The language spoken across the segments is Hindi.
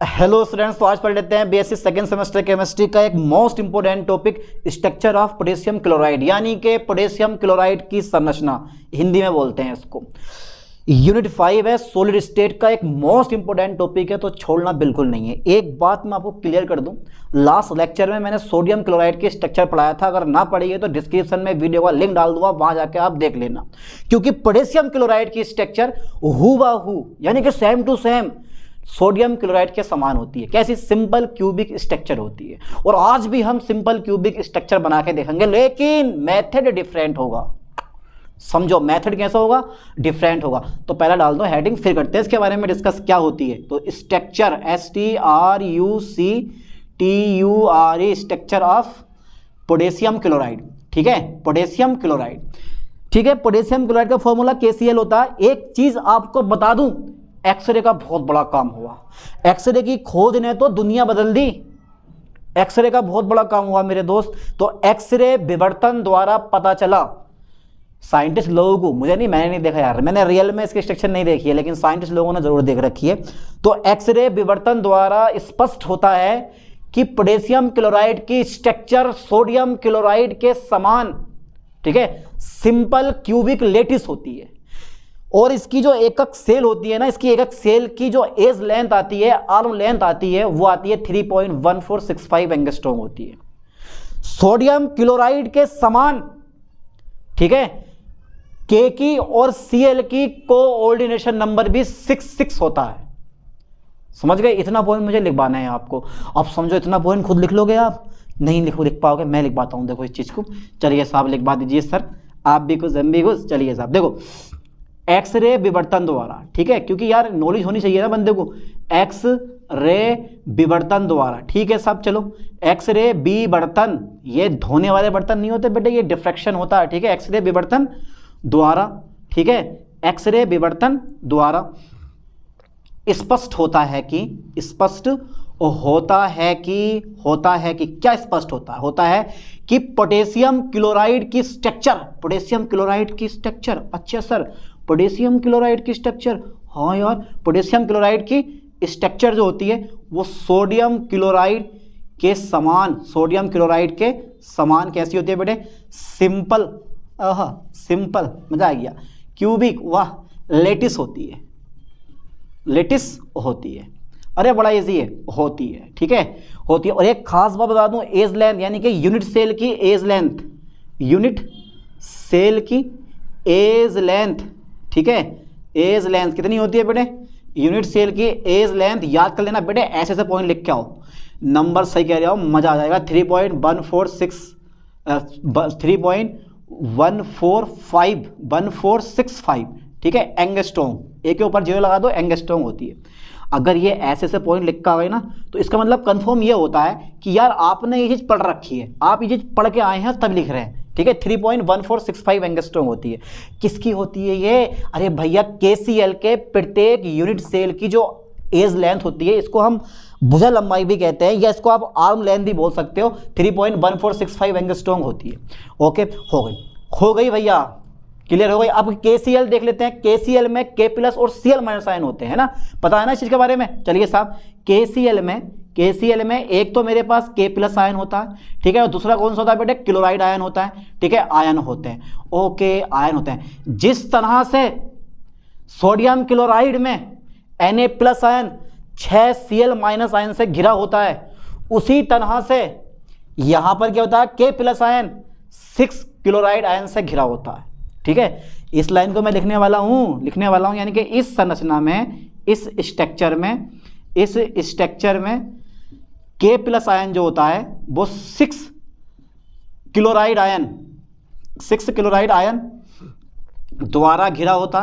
हेलो स्टूडेंट्स, तो आज पढ़ लेते हैं बीएससी सेकेंड सेमेस्टर केमिस्ट्री का एक most important topic structure of potassium chloride, यानी कि पोटेशियम क्लोराइड की संरचना, हिंदी में बोलते हैं इसको। यूनिट 5 है, सॉलिड स्टेट का एक मोस्ट इंपोर्टेंट टॉपिक है, तो छोड़ना बिल्कुल नहीं है। एक बात मैं आपको क्लियर कर दूं, लास्ट लेक्चर में मैंने सोडियम क्लोराइड के स्ट्रक्चर पढ़ाया था, अगर ना पढ़िए तो डिस्क्रिप्शन में वीडियो का लिंक डाल दूंगा, वहां जाके आप देख लेना। क्योंकि पोटेशियम क्लोराइड की स्ट्रक्चर हूबहू यानी कि same to same sodium chloride के समान होती है। कैसी? सिंपल क्यूबिक स्ट्रक्चर होती है। और आज भी हम सिंपल क्यूबिक स्ट्रक्चर बना के देखेंगे, लेकिन मेथड डिफरेंट होगा। समझो, मेथड कैसा होगा? डिफरेंट होगा। तो पहला डाल दो हेडिंग, फिर करते हैं इसके बारे में डिस्कस क्या होती है। तो structure STRUCTURE structure of potassium chloride. ठीक है, पोटेशियम क्लोराइड। ठीक है, पोटेशियम क्लोराइड का फॉर्मूला KCl होता है। एक चीज आपको बता दूं, एक्सरे का बहुत बड़ा काम हुआ। एक्सरे की खोज ने तो दुनिया बदल दी। एक्सरे का बहुत बड़ा काम हुआ मेरे दोस्त। तो एक्सरे विवर्तन द्वारा पता चला साइंटिस्ट लोगों को, मुझे नहीं, मैंने नहीं देखा यार, मैंने रियल में इसकी स्ट्रक्चर नहीं देखी है, लेकिन साइंटिस्ट लोगों ने जरूर देख रखी है। तो एक्सरे विवर्तन द्वारा स्पष्ट होता है कि पोटेशियम क्लोराइड की स्ट्रक्चर सोडियम क्लोराइड के समान, ठीक है, सिंपल क्यूबिक लेटिस होती है। और इसकी जो एकक सेल होती है ना, इसकी एकक सेल की जो एज लेंथ आती है, आर्म लेंथ आती है, वो आती है 3.1465 एंगस्ट्रॉम होती है, सोडियम क्लोराइड के समान। ठीक है, के की और Cl की कोऑर्डिनेशन नंबर भी 66 होता है। समझ गए? इतना पॉइंट मुझे लिखवाना है आपको। अब समझो, इतना पॉइंट खुद लिख लोगे आप? नहीं लिख पाओगे, मैं लिखवाता हूं। देखो इस चीज को, चलिए साहब लिखवा दीजिए सर, आप भी कुछ हम भी कुछ। चलिए साहब देखो, एक्सरे विवर्तन द्वारा, ठीक है, क्योंकि यार नॉलेज होनी चाहिए ना बंदे को। एक्सरे विवर्तन द्वारा, ठीक है साहब। चलो, एक्सरे विवर्तन, ये धोने वाले बर्तन नहीं होते बेटे, ये डिफ्रैक्शन होता है। ठीक है, एक्सरे विवर्तन द्वारा, ठीक है, एक्सरे विवर्तन द्वारा स्पष्ट होता है कि क्या स्पष्ट होता है कि पोटेशियम क्लोराइड की स्ट्रक्चर, अच्छा सर, पोटेशियम क्लोराइड की स्ट्रक्चर, हाँ यार, पोटेशियम क्लोराइड की स्ट्रक्चर जो होती है वो सोडियम क्लोराइड के समान कैसी होती है बेटे? सिंपल, सिंपल, मजा आ गया, क्यूबिक, वाह, लेटिस होती है। अरे बड़ा इजी है, होती है। ठीक है, होती है। और एक खास बात बता दूं, एज लेंथ, यानी कि यूनिट सेल की एज लेंथ, ठीक है, एज लेंथ कितनी होती है बेटे? यूनिट सेल की एज लेंथ याद कर लेना बेटे, ऐसे से पॉइंट लिख के आओ, नंबर सही कह रहे हो, मजा आ जाएगा। 3.1465, ठीक है, एंगस्ट्रॉम, एक के ऊपर 0 लगा दो, एंगस्ट्रॉम होती है। अगर ये ऐसे से पॉइंट लिखा हुआ है ना, तो इसका मतलब कंफर्म ये होता है कि यार आपने ये चीज पढ़ रखी है, आप ये चीज पढ़ के आए हैं तब लिख रहे हैं। ठीक है, 3.1465 एंगस्ट्रॉम होती है। किसकी होती है ये? अरे भैया, KCl के प्रत्येक यूनिट सेल की जो एज लेंथ होती है, इसको हम भुजा लंबाई भी कहते हैं, या इसको आप आर्म लेंथ भी बोल सकते हो, 3.1465 एंगस्ट्रॉम होती है। ओके, हो गई भैया, क्लियर हो गई। अब KCl देख लेते हैं। KCl में K प्लस और Cl माइनस आयन होते हैं ना, पता है ना इस चीज के बारे में? चलिए साहब, KCl में एक तो मेरे पास K प्लस आयन होता है, ठीक है, और दूसरा कौन सा होता है बेटे? क्लोराइड आयन होता है। ठीक है, आयन होते हैं, ओके, आयन होते हैं। जिस तरह से सोडियम क्लोराइड में Na plus ion 6 Cl minus ion से घिरा होता है, उसी तरह से यहां पर क्या होता है? K plus ion 6 chloride ion से घिरा होता है। ठीक है, इस लाइन को मैं लिखने वाला हूं, यानी कि इस संरचना में, इस स्ट्रक्चर में K प्लस आयन जो होता है वो 6 क्लोराइड आयन द्वारा घिरा होता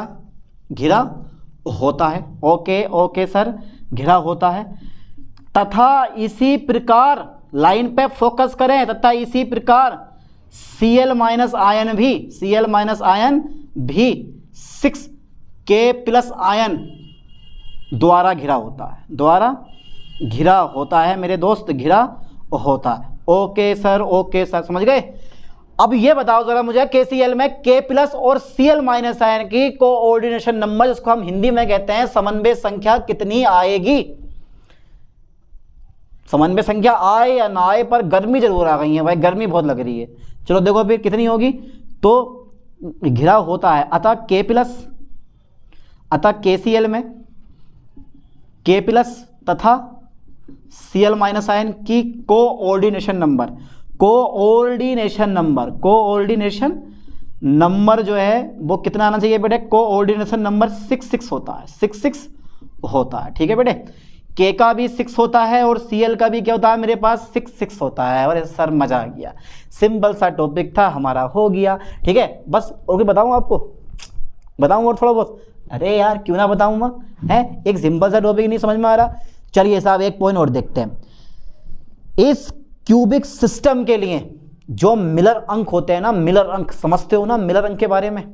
है। ओके सर, घिरा होता है। तथा इसी प्रकार, लाइन पे फोकस करें, तथा इसी प्रकार Cl माइनस आयन भी 6 K प्लस आयन द्वारा घिरा होता है मेरे दोस्त, घिरा होता है। ओके सर, समझ गए? अब ये बताओ जरा मुझे, KCl में K प्लस और Cl माइनस आयन की कोऑर्डिनेशन नंबर, जिसको हम हिंदी में कहते हैं समन्वय संख्या, कितनी आएगी? समन्वय संख्या आए या ना आए पर गर्मी जरूर आ गई है भाई, गर्मी बहुत लग रही है। चलो देखो फिर कितनी होगी, तो घिरा होता है, अतः K प्लस, अतः KCl में K प्लस तथा Cl माइनस आयन की कोऑर्डिनेशन नंबर, कोऑर्डिनेशन नंबर जो है वो कितना आना चाहिए बेटे, कोऑर्डिनेशन नंबर 66 होता है, 66 होता है। ठीक है बेटे, K का भी 6 होता है और Cl का भी क्या होता है मेरे पास 6 होता है। और सर मजा आ गया, सिंपल सा टॉपिक था हमारा, हो गया। ठीक है, बस और भी बताऊं आपको, बताऊं और थोड़ा बहुत, अरे यार क्यों ना बताऊं मैं, है एक सिंपल सा टॉपिक नहीं समझ में आ रहा। चलिए साहब एक पॉइंट और देखते हैं, इस क्यूबिक सिस्टम के लिए जो मिलर अंक होते हैं ना, मिलर अंक समझते हो ना मिलर अंक के बारे में,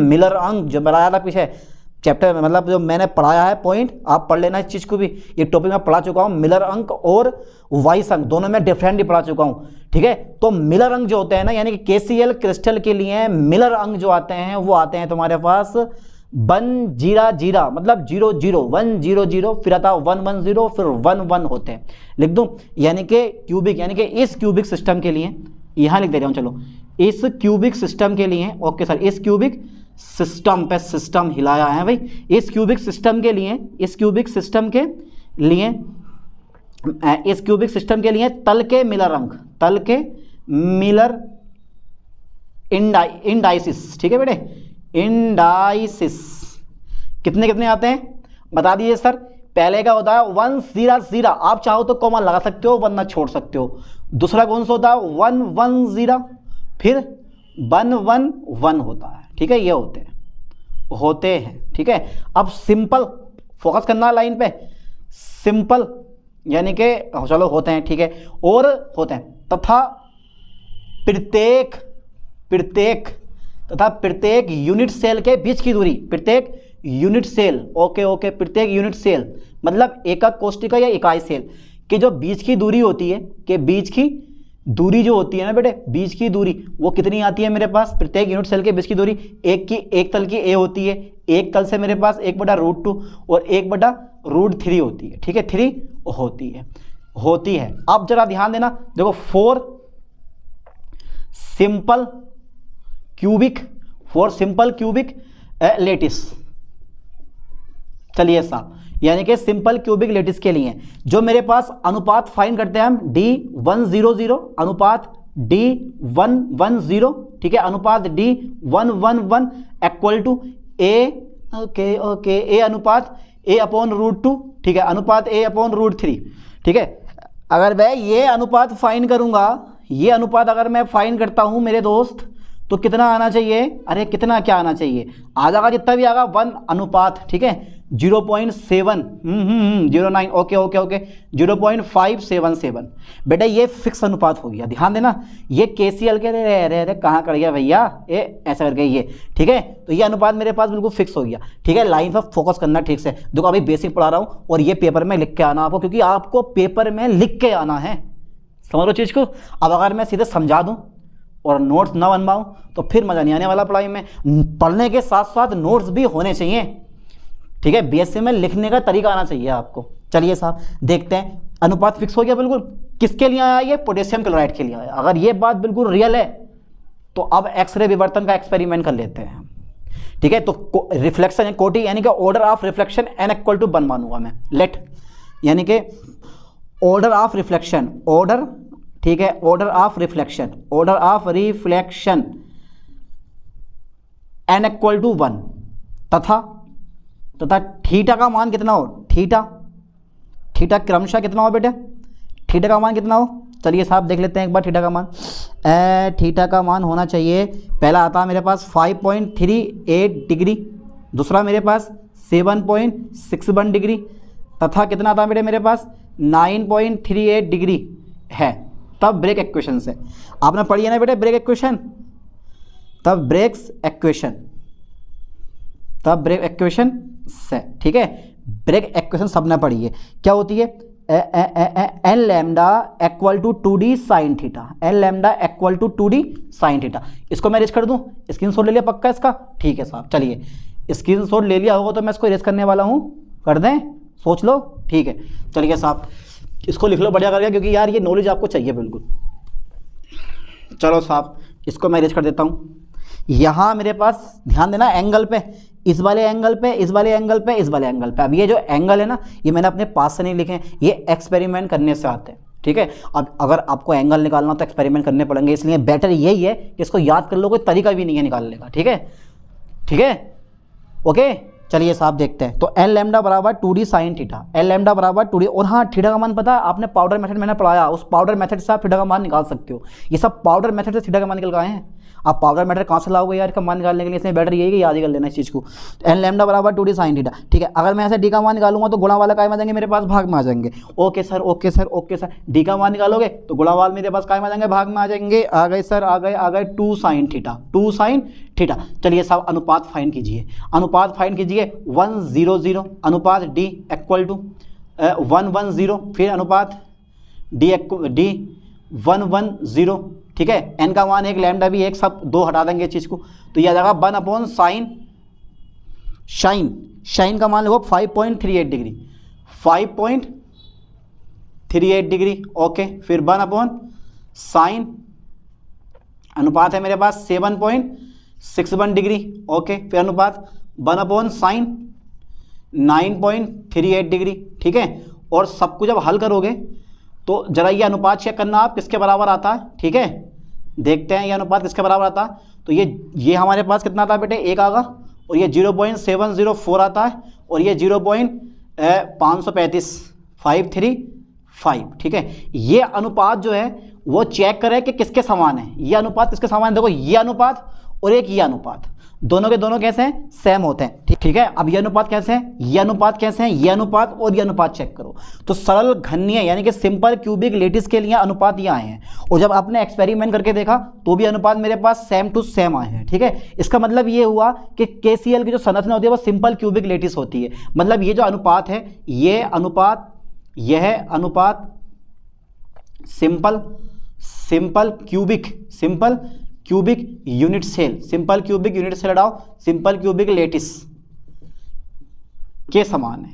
मिलर अंक जो बताया था पीछे चैप्टर में, मतलब जो मैंने पढ़ाया है पॉइंट, आप पढ़ लेना इस चीज़ को भी, ये टॉपिक में पढ़ा चुका हूँ। मिलर अंक और वाइस अंक दोनों में डिफरेंटली पढ़ा चुका हूँ। ठीक है, तो मिलर अंक जो होते हैं ना, यानी कि KCl क्रिस्टल के लिए मिलर अंक जो आते हैं वो आते हैं तुम्हारे पास 100, मतलब 00, 100, फिर आता 110, फिर 11 होते हैं। लिख दूं, यानी कि क्यूबिक, यानी कि इस क्यूबिक सिस्टम के लिए, यहाँ लिख दे रहा हूँ, चलो इस क्यूबिक सिस्टम के लिए, ओके सर, इस क्यूबिक सिस्टम पे सिस्टम हिलाया है भाई, इस क्यूबिक सिस्टम के लिए, इस क्यूबिक सिस्टम के लिए, इस क्यूबिक सिस्टम के लिए तल के मिलर अंक, तल के मिलर इंडाइसिस, ठीक है बेटे, इंडाइसिस कितने कितने आते हैं बता दीजिए सर। पहले का होता है 100, आप चाहो तो कॉमा लगा सकते हो वरना छोड़ सकते हो। दूसरा कौन सा होता है 110, फिर 111 होता है। ठीक है, ये होते हैं। ठीक है, अब सिंपल फोकस करना लाइन पे, सिंपल यानी कि चलो होते हैं, ठीक है, और होते हैं तथा प्रत्येक यूनिट सेल के बीच की दूरी, प्रत्येक यूनिट सेल, ओके, प्रत्येक यूनिट सेल मतलब एकक कोष्टिका या इकाई सेल की जो बीच की दूरी होती है, कि बीच की दूरी जो होती है ना बेटे, बीच की दूरी वो कितनी आती है मेरे पास, प्रत्येक यूनिट सेल के बीच की दूरी एक तल की a होती है, एक तल से मेरे पास 1/√2 और 1/√3 होती है। ठीक है, 3 होती है। अब जरा ध्यान देना, देखो 4 सिंपल क्यूबिक लेटिस, चलिए साहब, यानी कि सिंपल क्यूबिक लेटिस के लिए जो मेरे पास अनुपात फाइंड करते हैं हम D100, अनुपात D110, ठीक है, अनुपात D111 equal to A, okay, A अनुपात A/√2, ठीक है, अनुपात A/√3। ठीक है, अगर मैं ये अनुपात फाइंड करूंगा, ये अनुपात अगर मैं फाइंड करता हूं मेरे दोस्त, तो कितना आना चाहिए, अरे कितना क्या आना चाहिए, आ जाएगा जितना भी आएगा 1 अनुपात, ठीक है, 0.7 09, ओके 0.577। बेटा ये फिक्स अनुपात हो गया, ध्यान देना, ये KCl के रे कहाँ कर गया भैया, ये ऐसा करके ये, ठीक है, तो ये अनुपात मेरे पास बिल्कुल फिक्स हो गया। ठीक है, लाइन पर फोकस करना ठीक से, देखो अभी बेसिक पढ़ा रहा हूँ और ये पेपर में लिख के आना आपको, क्योंकि आपको पेपर में लिख के आना है, समझ लो चीज़ को। अब अगर मैं सीधे समझा दूँ और नोट्स ना बनवाऊं तो फिर मज़ा नहीं आने वाला पढ़ाई में। पढ़ने के साथ साथ नोट्स भी होने चाहिए, ठीक है, BSc में लिखने का तरीका आना चाहिए आपको। चलिए साहब देखते हैं, अनुपात फिक्स हो गया बिल्कुल, किसके लिए आया ये, पोटेशियम क्लोराइड के लिए आया। अगर ये बात बिल्कुल रियल है तो अब एक्सरे विवर्तन का एक्सपेरिमेंट कर लेते हैं। ठीक है, तो रिफ्लेक्शन कोटि यानी कि order of reflection n equal to 1 मानूंगा मैं, लेट यानी कि ऑर्डर ऑफ रिफ्लेक्शन, ऑर्डर, ठीक है, order of reflection n equal to 1 तथा थीटा का मान कितना हो, थीटा क्रमशः कितना हो बेटे, थीटा का मान कितना हो, चलिए साहब देख लेते हैं एक बार थीटा का मान। थीटा का मान होना चाहिए, पहला आता है मेरे पास 5.38 डिग्री, दूसरा मेरे पास 7.61 डिग्री तथा कितना आता है मेरे पास 9.38 डिग्री है। तब ब्रेक इक्वेशन से, आपने पढ़ी है ना बेटे ब्रेक इक्वेशन, तब ब्रेक इक्वेशन से, ठीक है, ब्रेक इक्वेशन सबने पढ़ी है, क्या होती है, n lambda equal to 2d sine theta, n lambda equal to 2d sine theta. इसको मैं रेस कर दूं, स्क्रीनशॉट ले लिया पक्का इसका, ठीक है साहब, चलिए स्क्रीनशॉट ले लिया होगा तो मैं इसको रेस करने वाला हूं, कर दें, सोच लो, ठीक है, चलिए साहब इसको लिख लो बढ़िया करके, क्योंकि यार ये नॉलेज आपको चाहिए बिल्कुल। चलो साहब, इसको मैं अरेंज कर देता हूँ। यहाँ मेरे पास ध्यान देना एंगल पे, इस वाले एंगल पे, इस वाले एंगल पे, इस वाले एंगल पे। अब ये जो एंगल है ना, ये मैंने अपने पास से नहीं लिखे हैं, ये एक्सपेरिमेंट करने से आते हैं, ठीक है। अब अगर आपको एंगल निकालना तो एक्सपेरिमेंट करने पड़ेंगे, इसलिए बेटर यही है कि इसको याद कर लो, कोई तरीका भी नहीं है निकालने का, ठीक है, ठीक है, ओके। चलिए साहब देखते हैं। तो एन लैम्डा बराबर 2d sine theta, n lambda बराबर 2d, और हाँ थीटा का मान पता है आपने, पाउडर मेथड मैंने पढ़ाया, उस पाउडर मेथड से आप थीटा का मान निकाल सकते हो। ये सब पाउडर मेथड से थीटा का मान निकल गए हैं। आप पाउडर मेथड कहाँ से लाओगे यार इसका मान निकालने के लिए, इसमें बेटर यही कि याद ही कर लेना इस चीज़ को। एन लैम्डा बराबर 2d साइन थीटा, ठीक है। अगर मैं ऐसे डी का मान निकालूंगा तो गुणा वाला काय में आ जाएंगे मेरे पास, भाग में आ जाएंगे। Okay sir, okay sir, okay sir. D का मान निकालोगे तो गुणा वाल मेरे पास काय में आ जाएंगे, भाग में आ जाएंगे। आ गए सर, आ गए 2 साइन थीटा, 2 साइन थीटा। चलिए साहब अनुपात फाइंड कीजिए, अनुपात फाइंड कीजिए 1:0:0, अनुपात डी इक्वल टू 1:1:0, फिर अनुपात डी 1:1:0, ठीक है। एन का मान 1, लैम्डा भी 1, सब 2 हटा देंगे इस चीज़ को, तो यह आ जाएगा 1/sin शाइन का मान लिखो 5.38 डिग्री, 5.38 डिग्री, ओके। फिर 1/sin, अनुपात है मेरे पास 7.61 डिग्री, ओके। फिर अनुपात 1/sin 9.38 डिग्री, ठीक है। और सब कुछ जब हल करोगे तो जरा ये अनुपात चेक करना आप किसके बराबर आता है, ठीक है। देखते हैं ये अनुपात किसके बराबर आता है। तो ये हमारे पास कितना आता है बेटे, 1 आगा, और ये 0.704 आता है, और ये 535, ठीक है। ये अनुपात जो है वो चेक करें कि किसके समान है, ये अनुपात किसके समान है। देखो ये अनुपात और एक ये अनुपात, दोनों के दोनों कैसे हैं, सेम होते हैं, ठीक है। अब ये अनुपात कैसे हैं, ये अनुपात कैसे हैं, ये अनुपात और ये अनुपात चेक करो। तो सरल घनीय यानी कि सिंपल क्यूबिक लेटिस के लिए अनुपात ये आए हैं, और जब आपने एक्सपेरिमेंट करके देखा तो भी अनुपात मेरे पास सेम टू सेम आए हैं, ठीक है। इसका मतलब ये हुआ कि KCl की जो संरचना होती है वो सिंपल क्यूबिक लेटिस होती है। मतलब ये जो अनुपात है, ये अनुपात, यह अनुपात simple cubic unit cell, simple cubic unit cell हटाओ, सिंपल क्यूबिक लेटिस के समान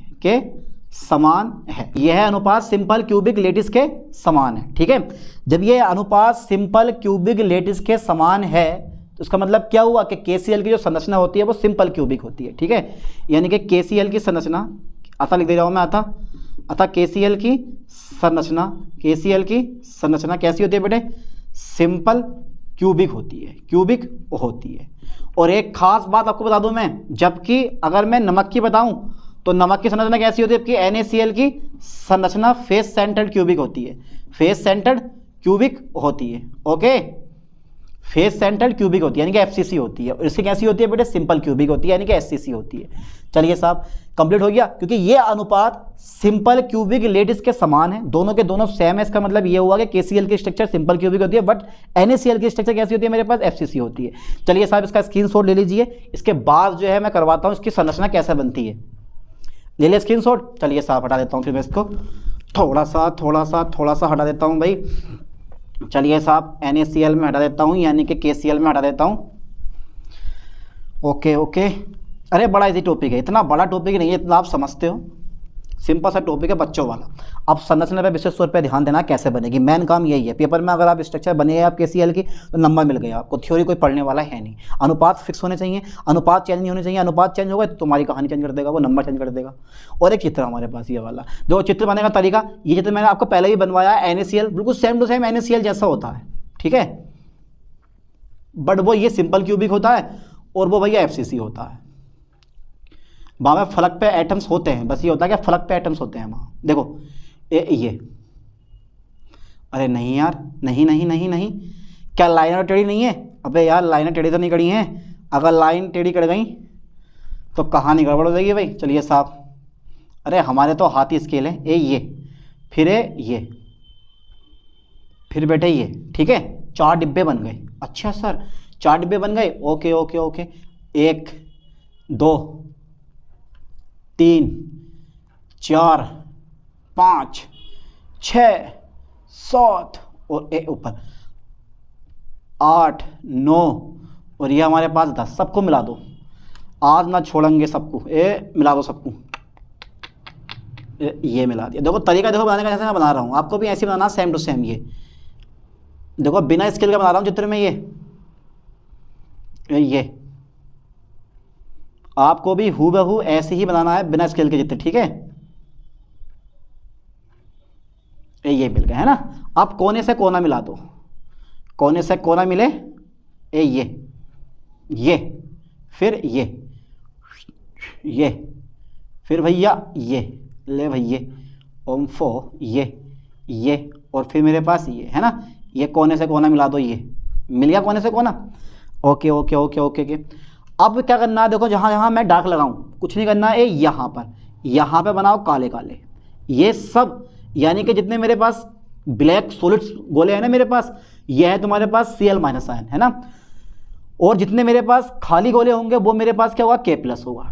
है, यह अनुपात सिंपल क्यूबिक लेटिस के समान है, ठीक है। जब यह अनुपात सिंपल क्यूबिक लेटिस के समान है तो उसका मतलब क्या हुआ कि KCl की जो संरचना होती है वो सिंपल क्यूबिक होती है, ठीक है। यानी कि KCl की संरचना, आता लिख दे रहा हूं मैं, अतः KCl की संरचना कैसी होती है बेटे, सिंपल क्यूबिक होती है। और एक खास बात आपको बता दूं मैं, जबकि अगर मैं नमक की बताऊं तो नमक की संरचना कैसी होती है, जबकि NaCl की संरचना फेस सेंटर्ड क्यूबिक होती है, ओके। फेस सेंटर्ड क्यूबिक होती है यानी कि FCC होती है, और इसकी कैसी होती है बेटे, सिंपल क्यूबिक होती है यानी कि SCC होती है। चलिए साहब कंप्लीट हो गया, क्योंकि ये अनुपात सिंपल क्यूबिक लेटिस के समान है, दोनों के दोनों सेम है। इसका मतलब ये हुआ कि KCl की स्ट्रक्चर सिंपल क्यूबिक होती है, बट NaCl की स्ट्रक्चर कैसी होती है मेरे पास, FCC होती है। चलिए साहब इसका स्क्रीनशॉट ले लीजिए, इसके बाद जो है मैं करवाता हूँ इसकी संरचना कैसे बनती है। ले लिया स्क्रीनशॉट। चलिए साहब हटा देता हूँ, फिर मैं इसको थोड़ा सा हटा देता हूँ भाई। चलिए साहब NaCl में हटा देता हूँ, यानी कि KCl में हटा देता हूँ, ओके। अरे बड़ा इजी टॉपिक है, इतना बड़ा टॉपिक नहीं है, इतना आप समझते हो, सिंपल सा टॉपिक है बच्चों वाला। अब संरचना पे विशेष तौर पे ध्यान देना कैसे बनेगी, मेन काम यही है। पेपर में अगर आप स्ट्रक्चर बने आप KCl की तो नंबर मिल गया आपको, थ्योरी कोई पढ़ने वाला है नहीं। अनुपात फिक्स होने चाहिए, अनुपात चेंज नहीं होने चाहिए। अनुपात चेंज होगा तो तुम्हारी कहानी चेंज कर देगा, वो नंबर चेंज कर देगा। और एक चित्र हमारे पास ये वाला, जो चित्र बनाने का तरीका, ये चित्र मैंने आपको पहले ही बनवाया है। NaCl बिल्कुल सेम टू सेम NaCl जैसा होता है, ठीक है, बट वो ये सिंपल क्यूबिक होता है और वो भैया FCC होता है। वहाँ में फलक पे एटम्स होते हैं, बस ये होता है कि फलक पे एटम्स होते हैं वहाँ। देखो ये, अरे नहीं यार, नहीं, क्या लाइन टेढ़ी नहीं है? अबे यार लाइनें टेढ़ी तो नहीं कड़ी हैं, अगर लाइन टेढ़ी कर गई तो कहानी गड़बड़ हो जाएगी भाई। चलिए साहब, अरे हमारे तो हाथी स्केल है, ये फिर बेटे ये, ठीक है। 4 डिब्बे बन गए। अच्छा सर 4 डिब्बे बन गए, ओके। 1 2 3 4 5 6 7 और ऊपर 8 9 और ये हमारे पास 10। सबको मिला दो, आज ना छोड़ेंगे सबको, मिला दो सबको। ये मिला दिया। देखो तरीका देखो बनाने का, जैसे मैं बना रहा हूँ आपको भी ऐसे बनाना, सेम टू सेम। ये देखो बिना स्केल का बना रहा हूँ चित्र में, ये आपको भी हूबहू ऐसे ही बनाना है बिना स्केल के चित्र, ठीक है। ये मिल गया है ना। अब कोने से कोना मिला दो, कोने से कोना मिले, ये फिर ये फिर भैया ये ले भैया ओम्फो ये और फिर मेरे पास ये है ना। ये कोने से कोना मिला दो, ये मिल गया कोने से कोना। Okay okay okay okay okay. अब क्या करना है, देखो जहाँ जहाँ मैं डार्क लगाऊँ कुछ नहीं करना है, यहाँ पर बनाओ काले काले। ये सब यानी कि जितने मेरे पास ब्लैक सॉलिड्स गोले हैं ना मेरे पास, ये है तुम्हारे पास Cl- आयन है ना। और जितने मेरे पास खाली गोले होंगे वो मेरे पास क्या होगा, K+ होगा,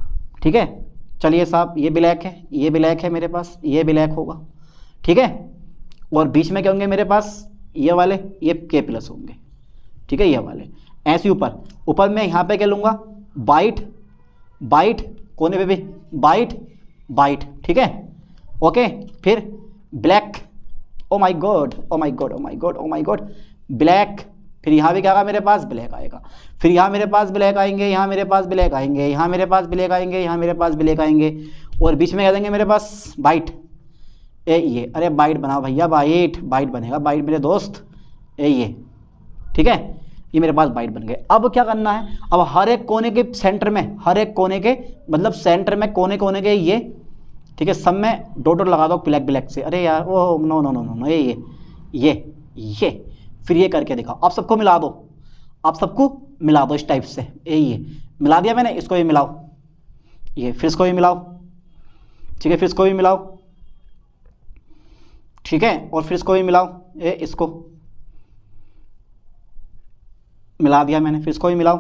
ठीक है। चलिए साहब ये ब्लैक है, ये ब्लैक है मेरे पास, ये ब्लैक होगा, ठीक है। और बीच में क्या होंगे मेरे पास, ये वाले, ये K+ होंगे, ठीक है, ये वाले। ऐसे ऊपर मैं यहाँ पे क्या लूँगा, वाइट कोने पे भी वाइट, ठीक है, ओके। फिर black, oh my God black. फिर यहाँ भी क्या आएगा मेरे पास, ब्लैक आएगा। फिर यहाँ मेरे पास ब्लैक आएंगे, यहाँ मेरे पास ब्लैक आएंगे, यहाँ मेरे पास ब्लैक आएंगे, यहाँ मेरे पास ब्लैक आएंगे। और बीच में क्या देंगे मेरे पास, वाइट। ये अरे वाइट बनाओ भैया, वाइट बनेगा, वाइट मेरे दोस्त। ये ठीक है, ये मेरे पास वाइट बन गए। अब क्या करना है, अब हर एक कोने के सेंटर में, हर एक कोने के मतलब सेंटर में कोने के ये, ठीक है, सब में डॉट लगा दो ब्लैक से। अरे यार ओ नो, ये फिर ये करके दिखाओ। आप सबको मिला दो, इस टाइप से। ये मिला दिया मैंने, इसको भी मिलाओ, ये फिर इसको भी मिलाओ, ठीक है, फिर इसको भी मिलाओ, ठीक है, और फिर इसको भी मिलाओ, इसको मिला दिया मैंने, फिर इसको भी मिलाओ।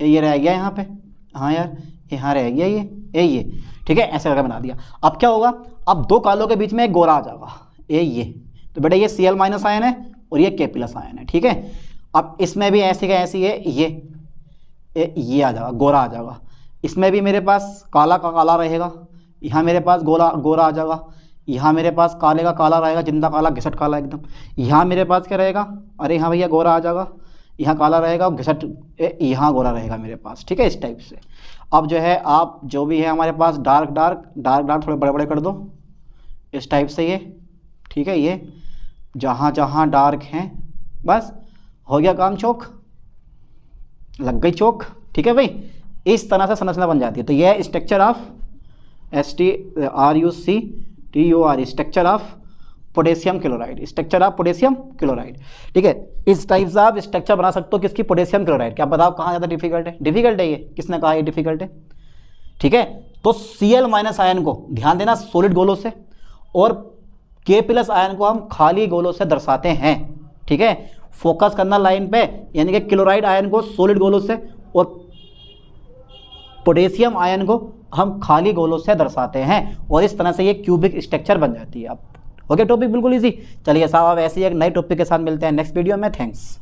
ये रह गया यहाँ पे, हाँ यार यहाँ रह गया ये, ठीक है, ऐसे करके बना दिया। अब क्या होगा, अब दो कालों के बीच में एक गोरा आ जाएगा, ये तो बेटा ये Cl- आयन है और ये K+ आयन है, ठीक है। अब इसमें भी ऐसी का ऐसी है, ये आ जाएगा, गोरा आ जाएगा। इसमें भी मेरे पास काला का काला रहेगा, यहाँ मेरे पास गोरा आ जाएगा, यहाँ मेरे पास काले का काला रहेगा, जिंदा काला, घिसट काला एकदम। यहाँ मेरे पास क्या रहेगा, अरे हाँ भैया गोरा आ जाएगा, यहाँ काला रहेगा, घिसट यहाँ गोरा रहेगा मेरे पास, ठीक है, इस टाइप से। अब जो है आप जो भी है हमारे पास डार्क थोड़े बड़े बड़े कर दो, इस टाइप से, ये ठीक है। ये जहाँ जहाँ डार्क हैं बस हो गया काम, चौक लग गई चौक, ठीक है भाई। इस तरह से संरचना बन जाती है। तो यह structure of STRUCTUR, structure of potassium chloride, ठीक है। इस टाइप से आप स्ट्रक्चर बना सकते हो किसकी, पोटेशियम क्लोराइड। क्या बताओ कहाँ ज़्यादा डिफिकल्ट है ये, किसने कहा ये डिफिकल्ट है, ठीक है। तो Cl- आयन को ध्यान देना सॉलिड गोलों से, और K+ आयन को हम खाली गोलों से दर्शाते हैं, ठीक है। फोकस करना लाइन पे, यानी कि क्लोराइड आयन को सॉलिड गोलों से और पोटेशियम आयन को हम खाली गोलों से दर्शाते हैं, और इस तरह से ये क्यूबिक स्ट्रक्चर बन जाती है। अब ओके, टॉपिक बिल्कुल इजी। चलिए साहब, अब ऐसे ही एक नए टॉपिक के साथ मिलते हैं नेक्स्ट वीडियो में। थैंक्स।